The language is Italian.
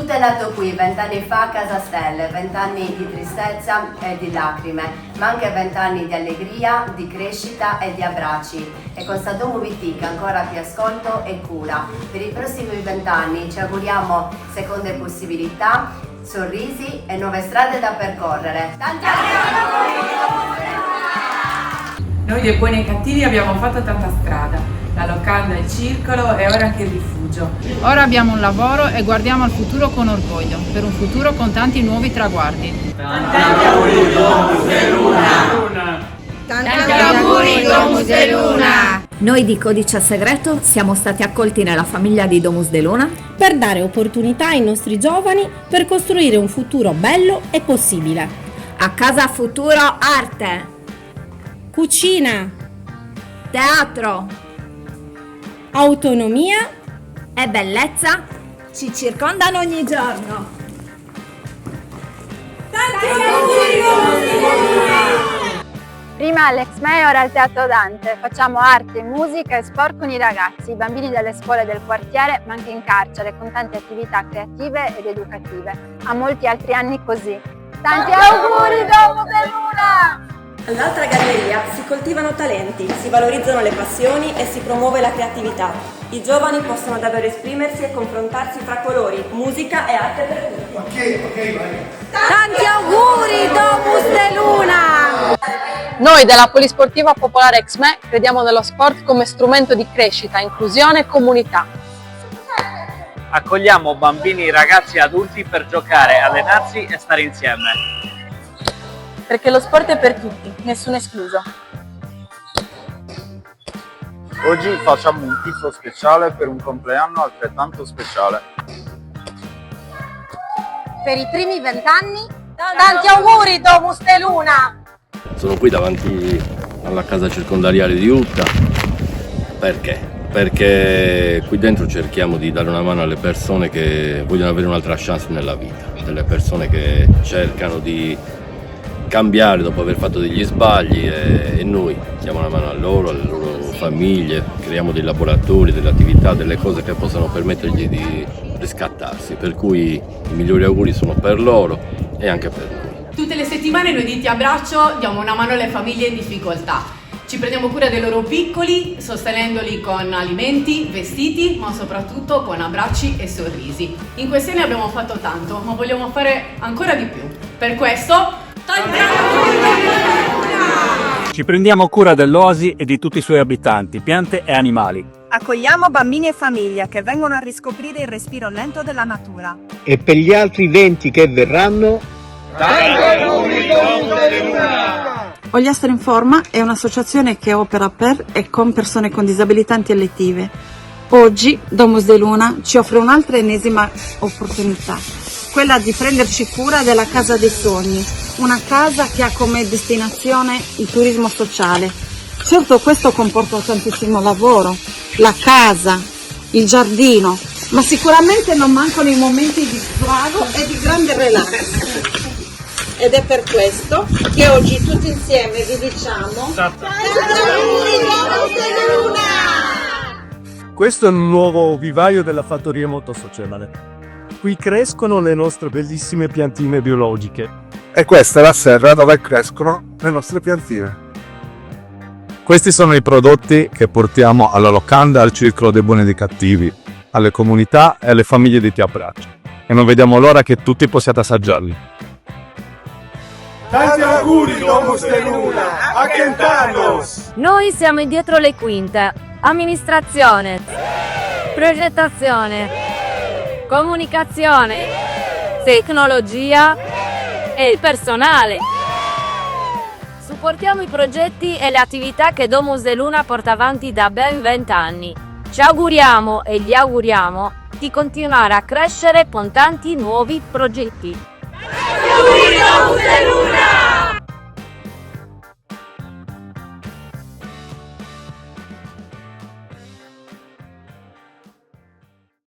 Tutto è nato qui 20 anni fa a Casa Stelle, 20 anni di tristezza e di lacrime, ma anche 20 anni di allegria, di crescita e di abbracci. E con sta Domus Boutique ancora più ascolto e cura. Per i prossimi 20 anni ci auguriamo seconde possibilità, sorrisi e nuove strade da percorrere. Tanti auguri! Noi dei buoni e cattivi abbiamo fatto tanta strada, la locanda, il circolo e ora anche il rifugio. Ora abbiamo un lavoro e guardiamo al futuro con orgoglio, per un futuro con tanti nuovi traguardi. Tanti auguri Domus de Luna! Tanti auguri Domus de Luna! Noi di Codice Segreto siamo stati accolti nella famiglia di Domus de Luna per dare opportunità ai nostri giovani per costruire un futuro bello e possibile. A Casa Futuro arte, Cucina, teatro, autonomia e bellezza ci circondano ogni giorno. Tanti auguri Domus de Luna! Prima all'Exme e ora al Teatro Dante. Facciamo arte, musica e sport con i ragazzi, i bambini delle scuole del quartiere, ma anche in carcere, con tante attività creative ed educative. A molti altri anni così. Tanti auguri Domus de Luna! All'altra galleria si coltivano talenti, si valorizzano le passioni e si promuove la creatività. I giovani possono davvero esprimersi e confrontarsi tra colori, musica e arte per tutti. Ok, vai. Tanti auguri Domus de Luna! Noi della Polisportiva Popolare Exme crediamo nello sport come strumento di crescita, inclusione e comunità. Accogliamo bambini, ragazzi e adulti per giocare, allenarsi e stare insieme. Perché lo sport è per tutti, nessuno escluso. Oggi facciamo un tifo speciale per un compleanno altrettanto speciale. Per i primi 20 anni, Tanti auguri Domus de Luna! Sono qui davanti alla casa circondariale di Utta. Perché? Perché qui dentro cerchiamo di dare una mano alle persone che vogliono avere un'altra chance nella vita, delle persone che cercano di cambiare dopo aver fatto degli sbagli e noi diamo una mano a loro, alle loro famiglie, creiamo dei laboratori, delle attività, delle cose che possano permettergli di riscattarsi, per cui i migliori auguri sono per loro e anche per noi. Tutte le settimane noi di Ti Abbraccio diamo una mano alle famiglie in difficoltà. Ci prendiamo cura dei loro piccoli, sostenendoli con alimenti, vestiti, ma soprattutto con abbracci e sorrisi. In questi anni abbiamo fatto tanto, ma vogliamo fare ancora di più. Per questo, tanti auguri Domus de Luna! Ci prendiamo cura dell'oasi e di tutti i suoi abitanti, piante e animali. Accogliamo bambini e famiglie che vengono a riscoprire il respiro lento della natura. E per gli altri 20 che verranno, Tanti auguri Domus de Luna! Ogliastro in Forma è un'associazione che opera per e con persone con disabilità intellettive. Oggi Domus de Luna ci offre un'altra ennesima opportunità, quella di prenderci cura della Casa dei Sogni, una casa che ha come destinazione il turismo sociale. Certo, questo comporta tantissimo lavoro, la casa, il giardino, ma sicuramente non mancano i momenti di svago e di grande relax. Ed è per questo che oggi tutti insieme vi diciamo Tanti auguri Domus de Luna! Questo è un nuovo vivaio della fattoria motosociale. Qui crescono le nostre bellissime piantine biologiche. E questa è la serra dove crescono le nostre piantine. Questi sono i prodotti che portiamo alla locanda, al circolo dei buoni e dei cattivi, alle comunità e alle famiglie di Ti Abbraccio. E non vediamo l'ora che tutti possiate assaggiarli. Tanti auguri Domus de Luna! A Kentarnos! Noi siamo dietro le quinte. Amministrazione, progettazione, comunicazione, tecnologia e il personale. Supportiamo i progetti e le attività che Domus de Luna porta avanti da ben 20 anni. Ci auguriamo e gli auguriamo di continuare a crescere con tanti nuovi progetti. Auguri Domus de Luna!